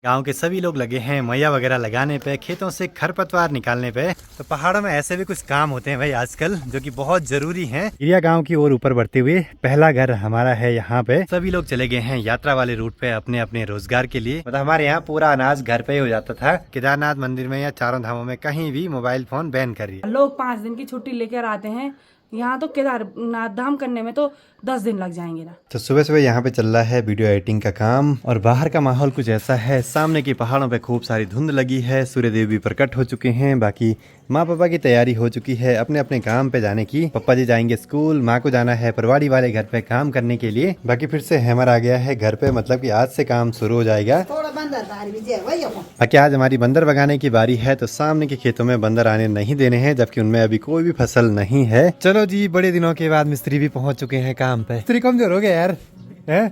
गांव के सभी लोग लगे हैं मैया वगैरह लगाने पे, खेतों से खरपतवार निकालने पे। तो पहाड़ों में ऐसे भी कुछ काम होते हैं भाई आजकल, जो कि बहुत जरूरी हैं। इरिया गांव की ओर ऊपर बढ़ते हुए पहला घर हमारा है यहाँ पे। सभी लोग चले गए हैं यात्रा वाले रूट पे अपने अपने रोजगार के लिए। मतलब हमारे यहाँ पूरा अनाज घर पे ही हो जाता था। केदारनाथ मंदिर में या चारों धामों में कहीं भी मोबाइल फोन बैन कर रही है। लोग 5 दिन की छुट्टी लेकर आते हैं यहाँ, तो केदारनाथ धाम करने में तो 10 दिन लग जाएंगे ना। तो सुबह सुबह यहाँ पे चल रहा है वीडियो एडिटिंग का काम, और बाहर का माहौल कुछ ऐसा है। सामने की पहाड़ों पे खूब सारी धुंध लगी है, सूर्य देव भी प्रकट हो चुके हैं। बाकी माँ पापा की तैयारी हो चुकी है अपने अपने काम पे जाने की। पापा जी जाएंगे स्कूल, माँ को जाना है परवाड़ी वाले घर पे काम करने के लिए। बाकी फिर से हैमर आ गया है घर पे, मतलब कि आज से काम शुरू हो जाएगा। बाकी आज हमारी बंदर भगाने की बारी है, तो सामने के खेतों में बंदर आने नहीं देने हैं, जबकि उनमें अभी कोई भी फसल नहीं है। चलो जी, बड़े दिनों के बाद मिस्त्री भी पहुंच चुके हैं काम पे। मिस्त्री कमजोर हो गए यार, हैं?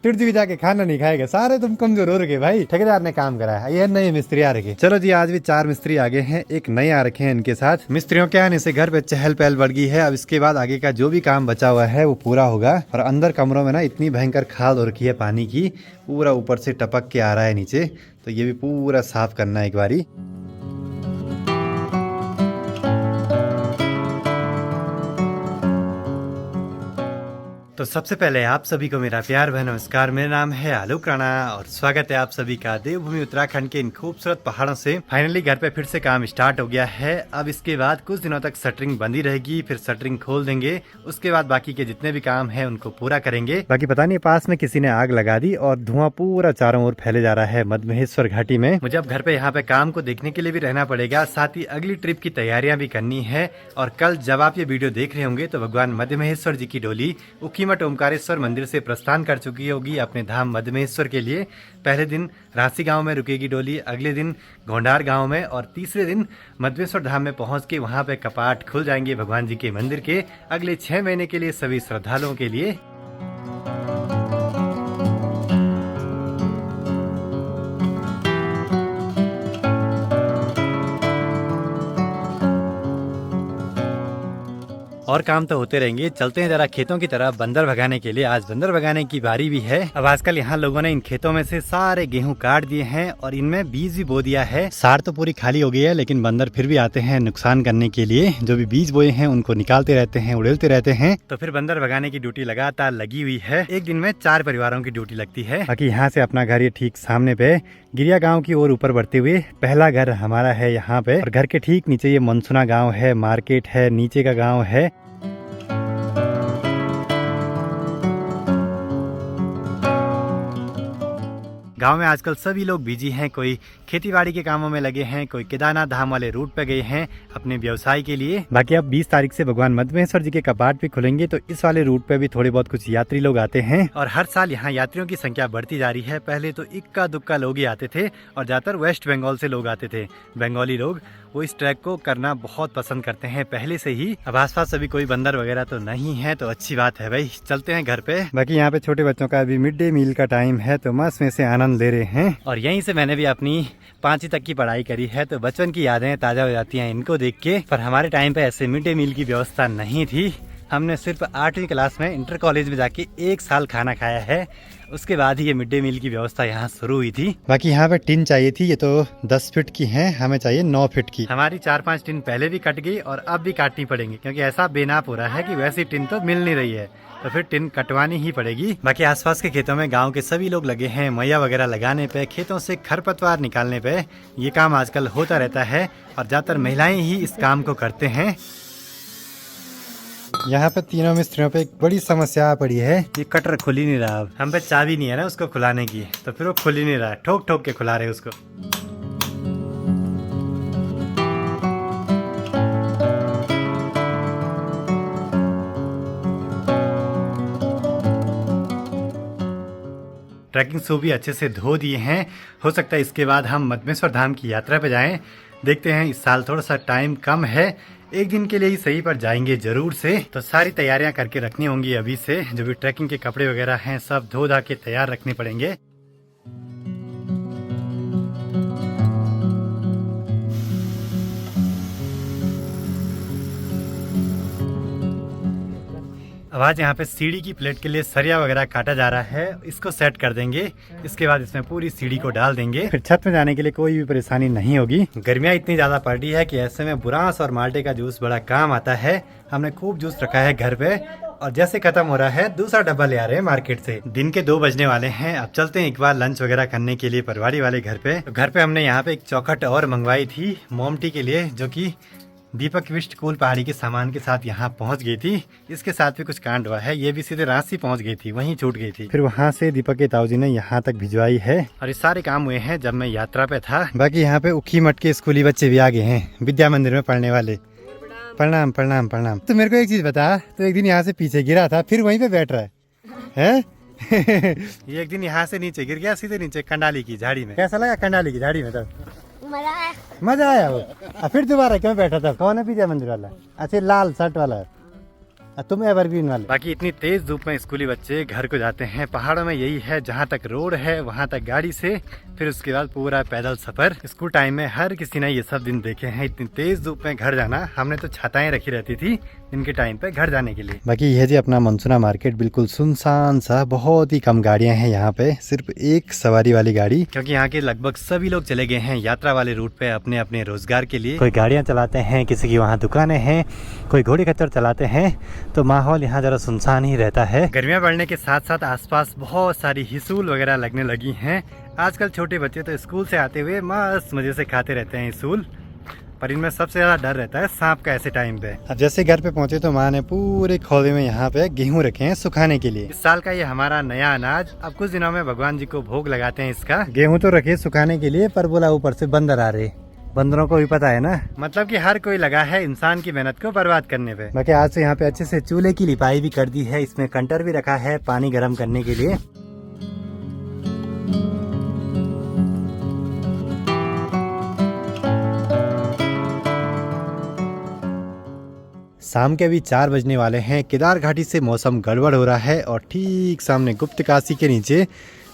तिरजी जाके खाना नहीं खाएगा, सारे तुम कमजोर हो रखे भाई। ठेकेदार ने काम करा है, ये नए मिस्त्री आ रखे। चलो जी, आज भी 4 मिस्त्री आगे हैं, एक नए आ रखे हैं इनके साथ। मिस्त्रियों के आने से घर पे चहल पहल बढ़ गई है। अब इसके बाद आगे का जो भी काम बचा हुआ है वो पूरा होगा। और अंदर कमरों में ना इतनी भयंकर खाद हो रखी है पानी की, पूरा ऊपर से टपक के आ रहा है नीचे, तो ये भी पूरा साफ करना है एक बारी। तो सबसे पहले आप सभी को मेरा प्यार भरा नमस्कार। मेरा नाम है आलोक राणा और स्वागत है आप सभी का देवभूमि उत्तराखंड के इन खूबसूरत पहाड़ों से। फाइनली घर पे फिर से काम स्टार्ट हो गया है। अब इसके बाद कुछ दिनों तक शटरिंग बंदी रहेगी, फिर शटरिंग खोल देंगे। उसके बाद बाकी के जितने भी काम है उनको पूरा करेंगे। बाकी पता नहीं पास में किसी ने आग लगा दी और धुआं पूरा चारों ओर फैले जा रहा है मधमहेश्वर घाटी में। मुझे अब घर पे यहाँ पे काम को देखने के लिए भी रहना पड़ेगा, साथ ही अगली ट्रिप की तैयारियां भी करनी है। और कल जब आप ये वीडियो देख रहे होंगे तो भगवान मधमहेश्वर जी की डोली ऊखीमठ ओमकारेश्वर मंदिर से प्रस्थान कर चुकी होगी अपने धाम मधमहेश्वर के लिए। पहले दिन रांसी गांव में रुकेगी डोली, अगले दिन घोंडार गांव में, और तीसरे दिन मधमेश्वर धाम में पहुंच के वहां पे कपाट खुल जाएंगे भगवान जी के मंदिर के अगले 6 महीने के लिए सभी श्रद्धालुओं के लिए। और काम तो होते रहेंगे। चलते हैं जरा खेतों की तरफ बंदर भगाने के लिए। आज बंदर भगाने की बारी भी है। अब आजकल यहाँ लोगों ने इन खेतों में से सारे गेहूं काट दिए हैं और इनमें बीज भी बो दिया है। सार तो पूरी खाली हो गई है, लेकिन बंदर फिर भी आते हैं नुकसान करने के लिए। जो भी बीज बोए हैं उनको निकालते रहते हैं, उड़ेलते रहते हैं। तो फिर बंदर भगाने की ड्यूटी लगातार लगी हुई है। एक दिन में 4 परिवारों की ड्यूटी लगती है। बाकी यहाँ से अपना घर ये ठीक सामने पे गिरिया गांव की ओर ऊपर बढ़ते हुए पहला घर हमारा है यहाँ पे। और घर के ठीक नीचे ये मनसुना गांव है, मार्केट है, नीचे का गांव है। गांव में आजकल सभी लोग बिजी हैं, कोई खेतीबाड़ी के कामों में लगे हैं, कोई केदारनाथ धाम वाले रूट पे गए हैं अपने व्यवसाय के लिए। बाकी अब 20 तारीख से भगवान मधमहेश्वर जी के कपाट भी खुलेंगे, तो इस वाले रूट पे भी थोड़े बहुत कुछ यात्री लोग आते हैं। और हर साल यहाँ यात्रियों की संख्या बढ़ती जा रही है। पहले तो इक्का दुक्का लोग ही आते थे और ज्यादातर वेस्ट बंगाल से लोग आते थे। बंगाली लोग वो इस ट्रैक को करना बहुत पसंद करते हैं पहले से ही। अब आसपास अभी कोई बंदर वगैरह तो नहीं है, तो अच्छी बात है भाई। चलते हैं घर पे। बाकी यहाँ पे छोटे बच्चों का अभी मिड डे मील का टाइम है, तो मस्त में से आनंद ले रहे हैं। और यहीं से मैंने भी अपनी 5वीं तक की पढ़ाई करी है, तो बचपन की यादें ताजा हो जाती हैं इनको देख के। पर हमारे टाइम पे ऐसे मिड डे मील की व्यवस्था नहीं थी। हमने सिर्फ 8वीं क्लास में इंटर कॉलेज में जाके 1 साल खाना खाया है, उसके बाद ही ये मिड डे मील की व्यवस्था यहाँ शुरू हुई थी। बाकी यहाँ पे टिन चाहिए थी, ये तो 10 फीट की है, हमें चाहिए 9 फीट की। हमारी 4-5 टिन पहले भी कट गई और अब भी काटनी पड़ेंगी, क्योंकि ऐसा बेनाप हो रहा है कि वैसी टिन तो मिल नहीं रही है, तो फिर टिन कटवानी ही पड़ेगी। बाकी आसपास के खेतों में गांव के सभी लोग लगे हैं मैया वगैरह लगाने पे, खेतों से खरपतवार निकालने पे। ये काम आजकल होता रहता है और ज्यादातर महिलाएं ही इस काम को करते हैं। यहाँ पे तीनों मिस्त्रियों पे एक बड़ी समस्या पड़ी है, ये कटर खुल ही नहीं रहा। अब हम पे चाबी नहीं है ना उसको खुलाने की, तो फिर वो खुल ही नहीं रहा, ठोक ठोक के खुला रहे उसको। ट्रैकिंग शू भी अच्छे से धो दिए हैं। हो सकता है इसके बाद हम मधमेश्वर धाम की यात्रा पे जाएं। देखते हैं, इस साल थोड़ा सा टाइम कम है, एक दिन के लिए ही सही पर जाएंगे जरूर से। तो सारी तैयारियां करके रखनी होंगी अभी से। जो भी ट्रैकिंग के कपड़े वगैरह हैं सब धो धा के तैयार रखने पड़ेंगे। अब आज यहाँ पे सीढ़ी की प्लेट के लिए सरिया वगैरह काटा जा रहा है, इसको सेट कर देंगे। इसके बाद इसमें पूरी सीढ़ी को डाल देंगे, फिर छत में जाने के लिए कोई भी परेशानी नहीं होगी। गर्मियाँ इतनी ज्यादा पड़ रही है कि ऐसे में बुरांस और माल्टे का जूस बड़ा काम आता है। हमने खूब जूस रखा है घर पे और जैसे खत्म हो रहा है दूसरा डब्बा ले आ रहे हैं मार्केट से। दिन के 2 बजने वाले हैं। अब चलते हैं एक बार लंच वगैरह करने के लिए परवाड़ी वाले घर पे। तो घर पे हमने यहाँ पे एक चौखट और मंगवाई थी मोमटी के लिए, जो कि दीपक विष्ट कूल पहाड़ी के सामान के साथ यहाँ पहुँच गई थी। इसके साथ भी कुछ कांड हुआ है, ये भी सीधे रांची पहुँच गई थी, वहीं छूट गई थी। फिर वहाँ से दीपक के ताऊजी ने यहाँ तक भिजवाई है और ये सारे काम हुए हैं जब मैं यात्रा पे था। बाकी यहाँ पे उखी मठ के स्कूली बच्चे भी आ गए हैं, विद्या मंदिर में पढ़ने वाले। प्रणाम प्रणाम प्रणाम। तो मेरे को एक चीज बता, तो एक दिन यहाँ से पीछे गिरा था, फिर वहीं पे बैठ रहा है? ये एक दिन यहाँ से नीचे गिर गया, सीधे नीचे कंडाली की झाड़ी में। कैसा लगा कंडाली की झाड़ी में? तब मजा आया वो। फिर दोबारा क्यों बैठा था? कौन है विद्या मंदिर वाला? अच्छा लाल शर्ट वाला, तुम एवरग्रीन वाले। बाकी इतनी तेज धूप में स्कूली बच्चे घर को जाते हैं। पहाड़ों में यही है, जहाँ तक रोड है वहाँ तक गाड़ी से, फिर उसके बाद पूरा पैदल सफर। स्कूल टाइम में हर किसी ने ये सब दिन देखे हैं। इतनी तेज धूप में घर जाना, हमने तो छाताएं रखी रहती थी इनके टाइम पे घर जाने के लिए। बाकी यह जी अपना मनसुना मार्केट बिल्कुल सुनसान सा, बहुत ही कम गाड़ियां हैं यहाँ पे, सिर्फ एक सवारी वाली गाड़ी, क्योंकि यहाँ के लगभग सभी लोग चले गए हैं यात्रा वाले रूट पे अपने अपने रोजगार के लिए। कोई गाड़ियां चलाते हैं, किसी की वहाँ दुकानें हैं, कोई घोड़ी खच्चर चलाते हैं, तो माहौल यहाँ जरा सुनसान ही रहता है। गर्मियाँ बढ़ने के साथ साथ आसपास बहुत सारी हिसूल वगैरह लगने लगी हैं। आजकल छोटे बच्चे तो स्कूल से आते हुए मस्त मजे से खाते रहते हैं हिसूल, पर इनमें सबसे ज्यादा डर रहता है सांप का ऐसे टाइम पे। अब जैसे घर पे पहुंचे तो माँ ने पूरे खोले में यहाँ पे गेहूं रखे हैं सुखाने के लिए। इस साल का ये हमारा नया अनाज, अब कुछ दिनों में भगवान जी को भोग लगाते हैं इसका। गेहूं तो रखे सुखाने के लिए, पर बोला ऊपर से बंदर आ रहे। बंदरों को भी पता है ना, मतलब कि हर कोई लगा है इंसान की मेहनत को बर्बाद करने पे। बाकी आज से यहाँ पे अच्छे से चूल्हे की लिपाई भी कर दी है, इसमें कंटर भी रखा है पानी गर्म करने के लिए। शाम के अभी 4 बजने वाले हैं। केदार घाटी से मौसम गड़बड़ हो रहा है और ठीक सामने गुप्त काशी के नीचे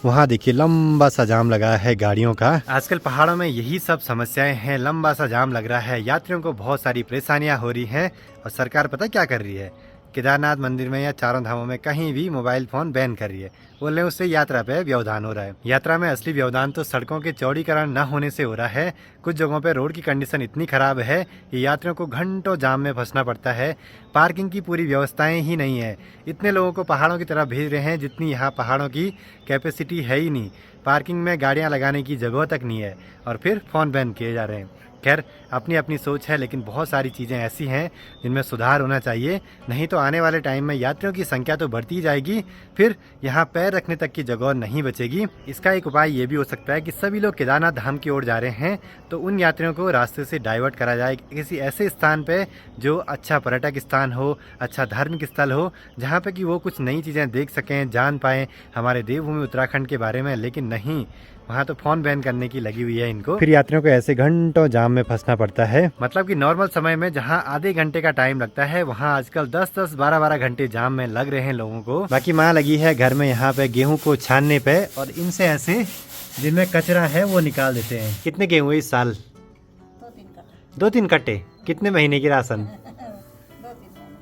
वहाँ देखिए लंबा सा जाम लगा है गाड़ियों का। आजकल पहाड़ों में यही सब समस्याएं हैं, लंबा सा जाम लग रहा है, यात्रियों को बहुत सारी परेशानियां हो रही हैं। और सरकार पता क्या कर रही है, केदारनाथ मंदिर में या चारों धामों में कहीं भी मोबाइल फोन बैन कर रही है। बोले उससे यात्रा पे व्यवधान हो रहा है। यात्रा में असली व्यवधान तो सड़कों के चौड़ीकरण न होने से हो रहा है। कुछ जगहों पे रोड की कंडीशन इतनी खराब है कि यात्रियों को घंटों जाम में फंसना पड़ता है। पार्किंग की पूरी व्यवस्थाएं ही नहीं है। इतने लोगों को पहाड़ों की तरफ भेज रहे हैं जितनी यहाँ पहाड़ों की कैपेसिटी है ही नहीं। पार्किंग में गाड़ियाँ लगाने की जगह तक नहीं है और फिर फोन बैन किए जा रहे हैं। खैर अपनी अपनी सोच है, लेकिन बहुत सारी चीज़ें ऐसी हैं जिनमें सुधार होना चाहिए, नहीं तो आने वाले टाइम में यात्रियों की संख्या तो बढ़ती जाएगी, फिर यहाँ पैर रखने तक की जगह नहीं बचेगी। इसका एक उपाय ये भी हो सकता है कि सभी लोग केदारनाथ धाम की ओर जा रहे हैं तो उन यात्रियों को रास्ते से डाइवर्ट करा जाए किसी ऐसे स्थान पे जो अच्छा पर्यटक स्थान हो, अच्छा धार्मिक स्थल हो, जहाँ पे कि वो कुछ नई चीज़ें देख सकें, जान पाएँ हमारे देवभूमि उत्तराखंड के बारे में। लेकिन नहीं, वहाँ तो फोन बैन करने की लगी हुई है इनको। फिर यात्रियों को ऐसे घंटों जाम में फंसना पड़ता है। मतलब कि नॉर्मल समय में जहाँ आधे घंटे का टाइम लगता है, वहाँ आजकल 10-10, 12-12 घंटे जाम में लग रहे हैं लोगों को। बाकी माँ लगी है घर में यहाँ पे गेहूं को छानने पे, और इनसे ऐसे जिनमें कचरा है वो निकाल देते हैं। कितने गेहूं हुए इस साल? 2-3 कट्टे। कितने महीने की राशन?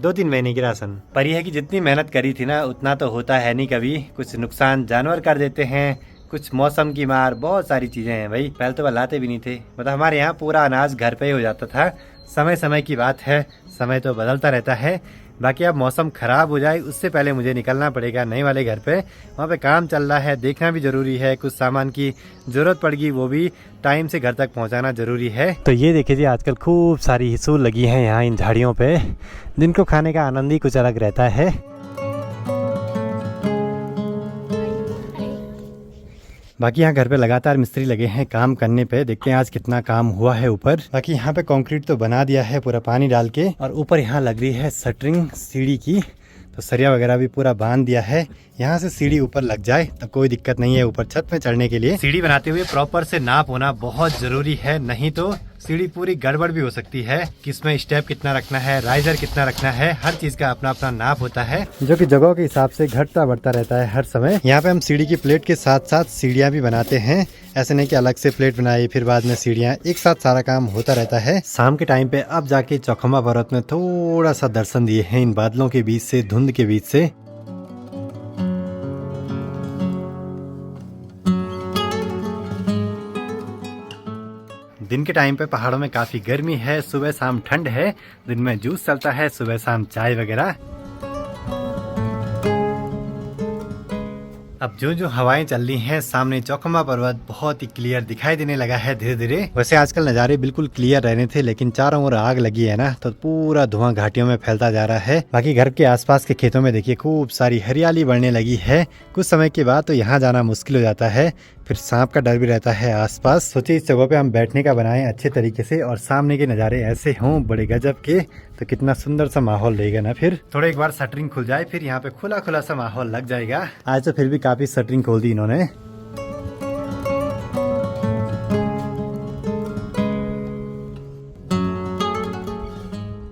2-3 महीने की राशन। पर यह है कि जितनी मेहनत करी थी ना, उतना तो होता है नहीं कभी। कुछ नुकसान जानवर कर देते हैं, कुछ मौसम की मार, बहुत सारी चीजें हैं भाई। पहले तो लाते भी नहीं थे, मतलब हमारे यहाँ पूरा अनाज घर पे ही हो जाता था। समय समय की बात है, समय तो बदलता रहता है। बाकी अब मौसम खराब हो जाए उससे पहले मुझे निकलना पड़ेगा नए वाले घर पे। वहाँ पे काम चल रहा है, देखना भी जरूरी है। कुछ सामान की जरूरत पड़ेगी, वो भी टाइम से घर तक पहुँचाना जरूरी है। तो ये देखिए जी, आजकल खूब सारी हिसूल लगी हैं यहाँ इन झाड़ियों पे, जिनको खाने का आनंद ही कुछ अलग रहता है। बाकी यहाँ घर पे लगातार मिस्त्री लगे हैं काम करने पे। देखते हैं आज कितना काम हुआ है ऊपर। बाकी यहाँ पे कंक्रीट तो बना दिया है पूरा पानी डाल के, और ऊपर यहाँ लग रही है शटरिंग सीढ़ी की, तो सरिया वगैरह भी पूरा बांध दिया है। यहाँ से सीढ़ी ऊपर लग जाए तो कोई दिक्कत नहीं है ऊपर छत में चढ़ने के लिए। सीढ़ी बनाते हुए प्रॉपर से नाप होना बहुत जरूरी है, नहीं तो सीढ़ी पूरी गड़बड़ भी हो सकती है, किसमें स्टेप कितना रखना है, राइजर कितना रखना है, हर चीज का अपना अपना नाप होता है, जो कि जगहों के हिसाब से घटता बढ़ता रहता है हर समय। यहाँ पे हम सीढ़ी की प्लेट के साथ साथ सीढ़ियाँ भी बनाते हैं। ऐसे नहीं कि अलग से प्लेट बनाई फिर बाद में सीढ़ियाँ, एक साथ सारा काम होता रहता है। शाम के टाइम पे अब जाके चौखंबा पर्वत में थोड़ा सा दर्शन दिए हैं इन बादलों के बीच से, धुंध के बीच से। दिन के टाइम पे पहाड़ों में काफी गर्मी है, सुबह शाम ठंड है, दिन में जूस चलता है, सुबह शाम चाय वगैरह। अब जो जो हवाएं चल रही हैं, सामने चौखंबा पर्वत बहुत ही क्लियर दिखाई देने लगा है धीरे धीरे। वैसे आजकल नज़ारे बिल्कुल क्लियर रहने थे, लेकिन चारों ओर आग लगी है ना, तो पूरा धुआं घाटियों में फैलता जा रहा है। बाकी घर के आसपास के खेतों में देखिए खूब सारी हरियाली बढ़ने लगी है। कुछ समय के बाद तो यहाँ जाना मुश्किल हो जाता है, फिर सांप का डर भी रहता है आसपास। सोचिए इस जगह पे हम बैठने का बनाएं अच्छे तरीके से और सामने के नज़ारे ऐसे हों बड़े गजब के, तो कितना सुंदर सा माहौल रहेगा ना। फिर थोड़ा एक बार शटरिंग खुल जाए, फिर यहाँ पे खुला खुला सा माहौल लग जाएगा। आज तो फिर भी काफी शटरिंग खोल दी इन्होंने।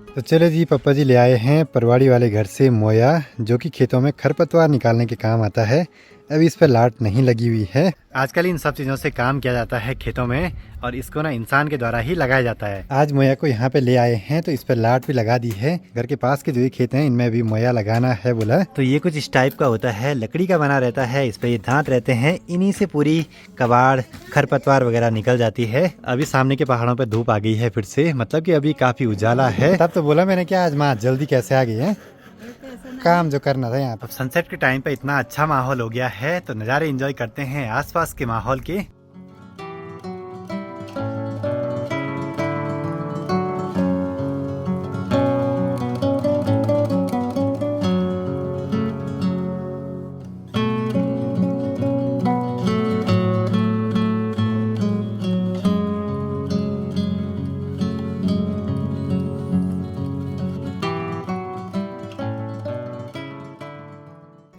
तो चले जी, पापा जी ले आए हैं परवाड़ी वाले घर से मोया, जो कि खेतों में खरपतवार निकालने के काम आता है। अभी इस पर लाट नहीं लगी हुई है। आजकल इन सब चीज़ों से काम किया जाता है खेतों में, और इसको ना इंसान के द्वारा ही लगाया जाता है। आज मोया को यहाँ पे ले आए हैं, तो इस पर लाट भी लगा दी है। घर के पास के जो ये खेत हैं इनमें भी मोया लगाना है बोला। तो ये कुछ इस टाइप का होता है, लकड़ी का बना रहता है, इस पे ये दांत रहते हैं, इन्हीं से पूरी कबाड़ खरपतवार वगैरह निकल जाती है। अभी सामने के पहाड़ों पे धूप आ गई है फिर से, मतलब कि अभी काफी उजाला है। तब तो बोला मैंने क्या आज माँ जल्दी कैसे आ गई है, काम जो करना था यहाँ पर। सनसेट के टाइम पे इतना अच्छा माहौल हो गया है, तो नज़ारे एंजॉय करते हैं आसपास के माहौल के।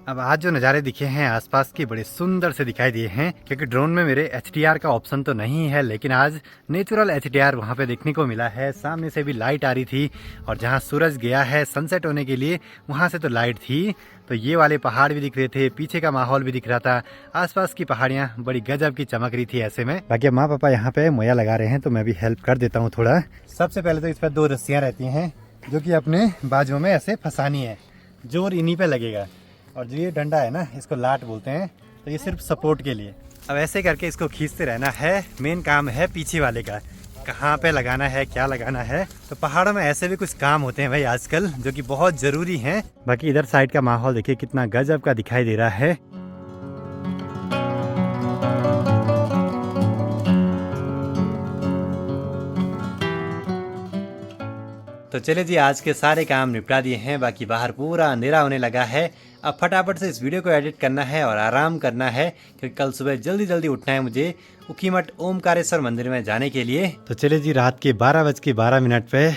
अब आज जो नज़ारे दिखे हैं आसपास के बड़े सुंदर से दिखाई दिए हैं, क्योंकि ड्रोन में मेरे HDR का ऑप्शन तो नहीं है, लेकिन आज नेचुरल HDR वहाँ पे देखने को मिला है। सामने से भी लाइट आ रही थी, और जहाँ सूरज गया है सनसेट होने के लिए वहाँ से तो लाइट थी। तो ये वाले पहाड़ भी दिख रहे थे, पीछे का माहौल भी दिख रहा था, आसपास की पहाड़ियाँ बड़ी गजब की चमक रही थी ऐसे में। बाकी माँ पापा यहाँ पे मोया लगा रहे हैं, तो मैं भी हेल्प कर देता हूँ थोड़ा। सबसे पहले तो इस पर 2 रस्सियाँ रहती हैं, जो कि अपने बाजुओं में ऐसे फंसानी है, जोर इन्हीं पे लगेगा। और जो ये डंडा है ना, इसको लाट बोलते हैं, तो ये सिर्फ सपोर्ट के लिए। अब ऐसे करके इसको खींचते रहना है। मेन काम है पीछे वाले का, कहाँ पे लगाना है, क्या लगाना है। तो पहाड़ों में ऐसे भी कुछ काम होते हैं भाई आजकल, जो कि बहुत जरूरी हैं। बाकी इधर साइड का माहौल देखिए कितना गजब का दिखाई दे रहा है। तो चले जी, आज के सारे काम निपटा दिए हैं, बाकी बाहर पूरा अंधेरा होने लगा है। अब फटाफट से इस वीडियो को एडिट करना है और आराम करना है, क्योंकि कल सुबह जल्दी जल्दी उठना है मुझे उखीमठ ओमकारेश्वर मंदिर में जाने के लिए। तो चले जी, रात के 12:12 पे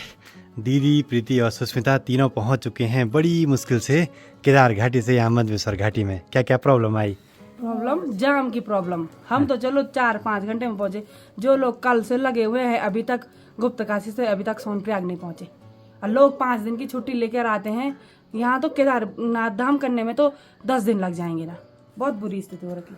दीदी, प्रीति और सुष्मिता तीनों पहुंच चुके हैं बड़ी मुश्किल से केदार घाटी से अहमदवेश्वर घाटी में। क्या क्या प्रॉब्लम आई? प्रॉब्लम जाम की प्रॉब्लम। हम तो चलो 4-5 घंटे में पहुंचे, जो लोग कल से लगे हुए हैं अभी तक गुप्तकाशी से अभी तक सोनप्रयाग नहीं पहुंचे, और लोग 5 दिन की छुट्टी लेकर आते हैं। यहाँ तो केदारनाथ धाम करने में तो 10 दिन लग जाएंगे ना, बहुत बुरी स्थिति हो रखी।